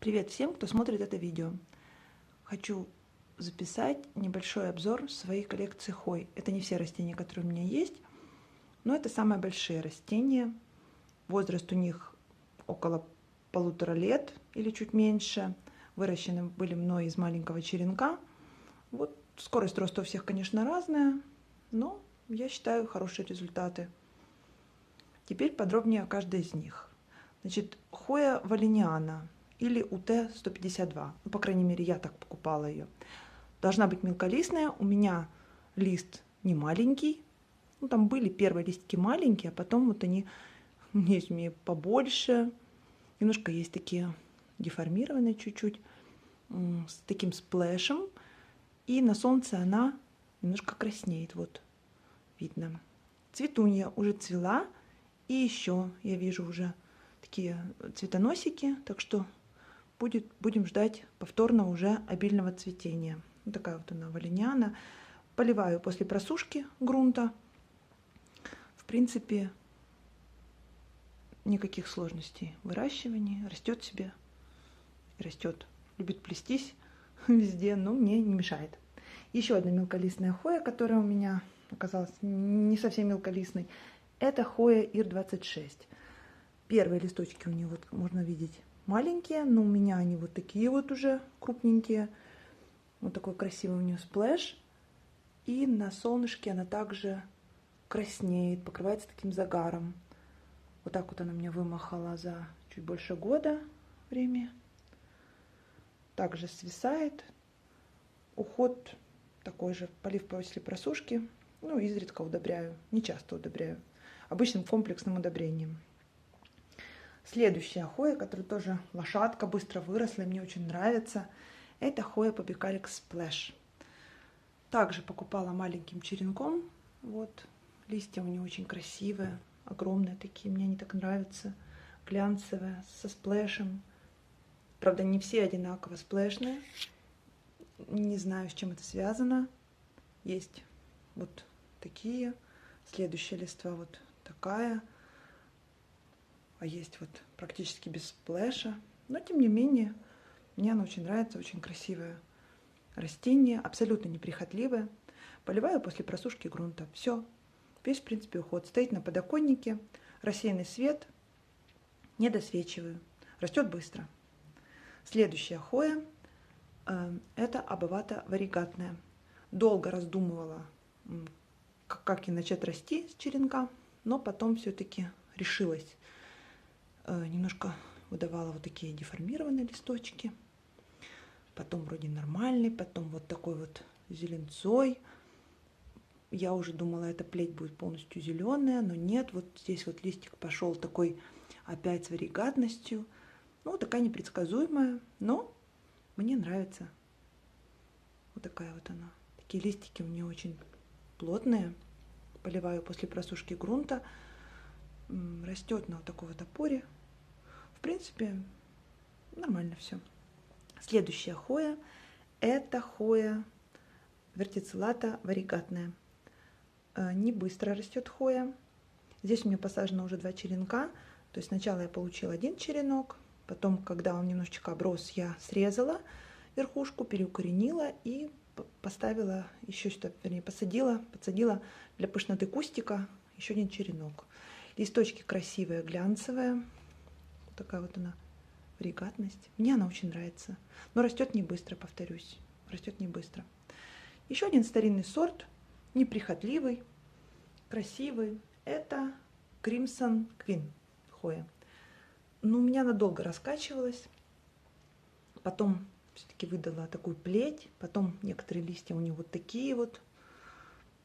Привет всем, кто смотрит это видео. Хочу записать небольшой обзор своей коллекции хой. Это не все растения, которые у меня есть, но это самые большие растения. Возраст у них около 1,5 лет или чуть меньше. Выращены были мной из маленького черенка. Вот скорость роста у всех, конечно, разная, но я считаю хорошие результаты. Теперь подробнее о каждой из них. Значит, хоя валлиниана или УТ-152. Ну, по крайней мере, я так покупала ее. Должна быть мелколистная. У меня лист не маленький. Ну, там были первые листики маленькие, а потом вот они есть у меня побольше. Немножко есть такие деформированные чуть-чуть, с таким сплэшем. И на солнце она немножко краснеет. Вот видно. Цветунья уже цвела. И еще я вижу уже такие цветоносики. Так что будем ждать повторно уже обильного цветения. Вот такая вот она валлиниана. Поливаю после просушки грунта. В принципе, никаких сложностей в выращивании. Растет себе, растет. Любит плестись везде, но мне не мешает. Еще одна мелколистная хоя, которая у меня оказалась не совсем мелколистной, это хоя Ир-26. Первые листочки у нее вот можно видеть маленькие, но у меня они вот такие вот уже крупненькие. Вот такой красивый у нее сплэш. И на солнышке она также краснеет, покрывается таким загаром. Вот так вот она меня вымахала за чуть больше года время. Также свисает. Уход такой же, полив после просушки. Ну, изредка удобряю, не часто удобряю. Обычным комплексным удобрением. Следующая хоя, которая тоже лошадка, быстро выросла, и мне очень нравится, это хоя Побикаликс Splash. Также покупала маленьким черенком. Вот, листья у нее очень красивые, огромные такие, мне они так нравятся. Глянцевые, со сплэшем. Правда, не все одинаково сплэшные. Не знаю, с чем это связано. Есть вот такие. Следующая листва вот такая. А есть вот практически без сплэша. Но, тем не менее, мне она очень нравится, очень красивое растение, абсолютно неприхотливое. Поливаю после просушки грунта. Все, весь, в принципе, уход. Стоит на подоконнике, рассеянный свет, не досвечиваю. Растет быстро. Следующая хоя – это абовата варигатная. Долго раздумывала, как ей начать расти с черенка, но потом все-таки решилась. Немножко выдавала вот такие деформированные листочки. Потом вроде нормальный, потом вот такой вот зеленцой. Я уже думала, эта плеть будет полностью зеленая, но нет. Вот здесь вот листик пошел такой опять с варигатностью. Ну, такая непредсказуемая, но мне нравится. Вот такая вот она. Такие листики у нее очень плотные. Поливаю после просушки грунта. Растет на вот такой вот опоре. В принципе, нормально все. Следующая хоя – это хоя вертицеллата варигатная. Не быстро растет хоя. Здесь у меня посажено уже 2 черенка. То есть сначала я получила 1 черенок, потом, когда он немножечко оброс, я срезала верхушку, переукоренила и поставила еще что-то, вернее, подсадила для пышноты кустика еще 1 черенок. Листочки красивые, глянцевые. Вот такая вот она, варигатность. Мне она очень нравится. Но растет не быстро, повторюсь. Растет не быстро. Еще один старинный сорт, неприхотливый, красивый. Это Crimson Queen хоя. Но у меня она долго раскачивалась. Потом все-таки выдала такую плеть. Потом некоторые листья у нее вот такие вот.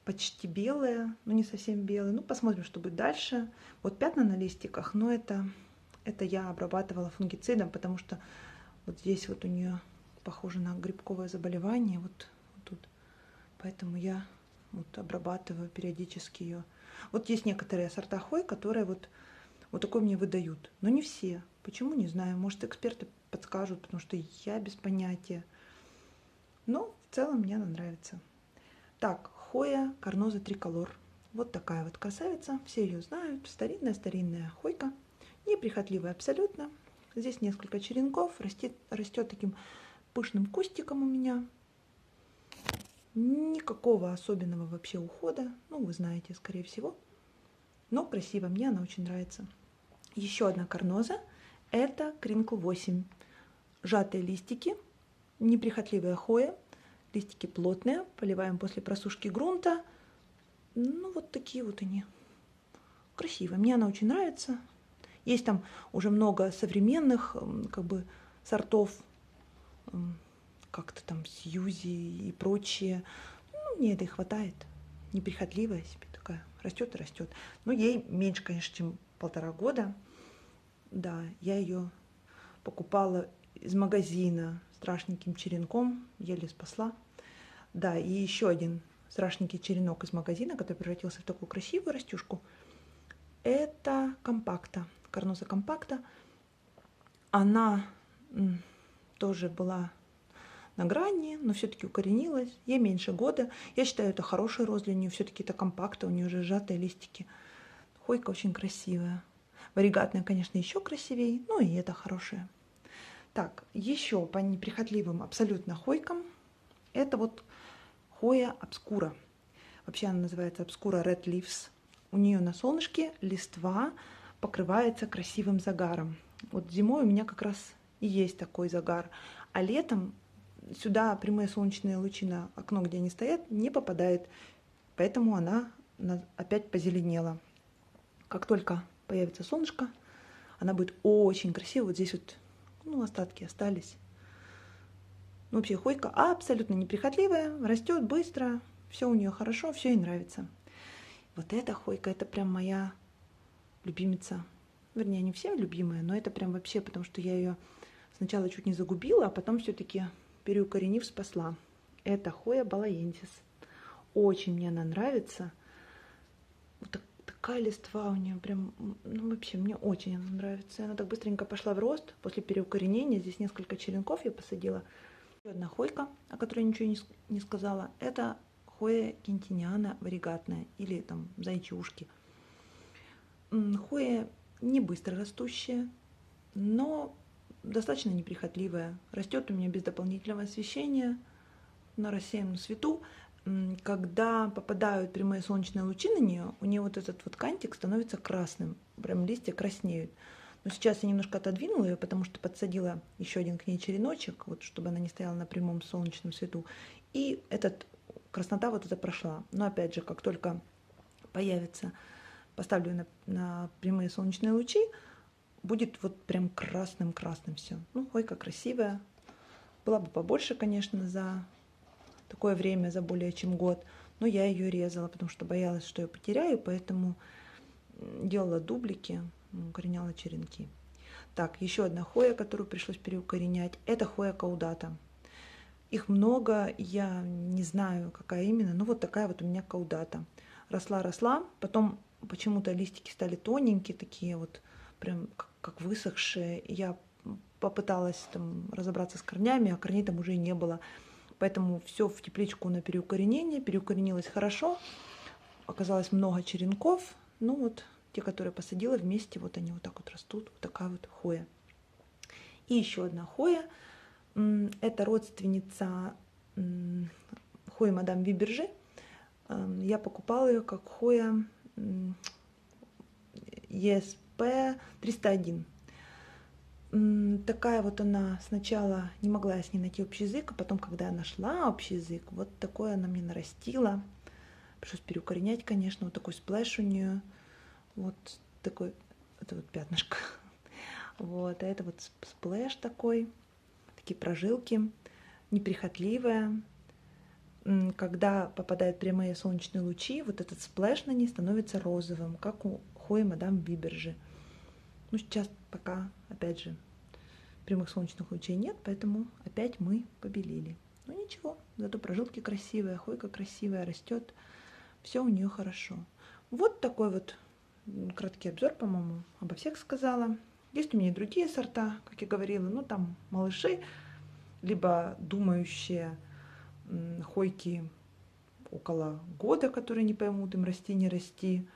Почти белые, но не совсем белые. Ну, посмотрим, что будет дальше. Вот пятна на листиках, но это я обрабатывала фунгицидом, потому что вот здесь вот у нее похоже на грибковое заболевание, вот тут. Поэтому я вот обрабатываю периодически ее. Вот есть некоторые сорта хой, которые вот такой мне выдают, но не все. Почему, не знаю. Может, эксперты подскажут, потому что я без понятия. Но в целом мне она нравится. Так, хоя карноза триколор. Вот такая вот красавица. Все ее знают. Старинная хойка. Неприхотливая абсолютно. Здесь несколько черенков, растет таким пышным кустиком у меня. Никакого особенного вообще ухода, ну вы знаете, скорее всего. Но красиво, мне она очень нравится. Еще одна карноза, это Crinkle 8. Сжатые листики, неприхотливая хоя, листики плотные, поливаем после просушки грунта. Ну вот такие вот они. Красиво, мне она очень нравится. Есть там уже много современных как бы сортов, как-то там Сьюзи и прочие. Ну, мне это и хватает. Неприхотливая себе такая, растет и растет. Но ей меньше, конечно, чем 1,5 года. Да, я ее покупала из магазина страшненьким черенком, еле спасла. Да, и еще один страшненький черенок из магазина, который превратился в такую красивую растюшку. Это компакта, карноза компакта. Она тоже была на грани, но все-таки укоренилась. Ей меньше года. Я считаю, это хороший рост для нее. Все-таки это компакта, у нее уже сжатые листики. Хойка очень красивая. Варигатная, конечно, еще красивее, но и это хорошая. Так, еще по неприхотливым абсолютно хойкам. Это вот хоя обскура. Вообще она называется обскура Red Leaves. У нее на солнышке листва покрывается красивым загаром. Вот зимой у меня как раз и есть такой загар. А летом сюда прямые солнечные лучи на окно, где они стоят, не попадают. Поэтому она опять позеленела. Как только появится солнышко, она будет очень красивая. Вот здесь вот остатки остались. Вообще хойка абсолютно неприхотливая, растет быстро, все у нее хорошо, все ей нравится. Вот эта хойка, это прям моя любимица. Вернее, не всем любимая, но это прям вообще, потому что я ее сначала чуть не загубила, а потом все-таки переукоренив спасла. Это хоя балаенсис. Очень мне она нравится. Вот такая листва у нее прям, вообще мне очень она нравится. Она так быстренько пошла в рост после переукоренения. Здесь несколько черенков я посадила. Еще одна хойка, о которой я ничего не сказала, это хоя кентиниана варигатная или там зайчи ушки. Хоя не быстро растущая, но достаточно неприхотливая. Растет у меня без дополнительного освещения на рассеянном свету. Когда попадают прямые солнечные лучи на нее, у нее вот этот вот кантик становится красным, прям листья краснеют. Но сейчас я немножко отодвинула ее, потому что подсадила еще один к ней череночек, вот, чтобы она не стояла на прямом солнечном свету. И краснота вот эта прошла. Но опять же, как только появится, поставлю на прямые солнечные лучи, будет вот прям красным-красным все. Хойка красивая. Была бы побольше, конечно, за такое время, за более чем год. Но я ее резала, потому что боялась, что я потеряю, поэтому делала дублики, укореняла черенки. Так, еще одна хоя, которую пришлось переукоренять, это хоя каудата. Их много, я не знаю, какая именно, но вот такая вот у меня каудата. Росла, потом почему-то листики стали тоненькие, такие вот, прям как высохшие. Я попыталась там разобраться с корнями, а корней там уже и не было. Поэтому все в тепличку на переукоренение. Переукоренилось хорошо. Оказалось много черенков. Вот те, которые посадила вместе, вот они вот так вот растут. Вот такая вот хоя. И еще одна хоя. Это родственница хои мадам Вибержи. Я покупала ее как хоя ESP 301. Такая вот она, сначала не могла я с ней найти общий язык, а потом, когда я нашла общий язык, вот такое она мне нарастила. Пришлось переукоренять, конечно, вот такой сплэш у нее, вот такой, это вот пятнышко, вот, а это вот сплэш такой, такие прожилки, неприхотливая. Когда попадают прямые солнечные лучи, вот этот сплэш на ней становится розовым, как у хои мадам Вибержи. Сейчас пока, опять же, прямых солнечных лучей нет, поэтому опять мы побелили. Ничего, зато прожилки красивые, хойка красивая, растет, все у нее хорошо. Вот такой вот краткий обзор, по-моему, обо всех сказала. Есть у меня и другие сорта, как я говорила, там малыши, либо думающие хойки около года, которые не поймут, им расти, не расти.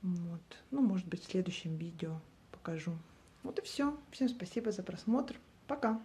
Вот. Может быть, в следующем видео покажу. Вот и все. Всем спасибо за просмотр. Пока!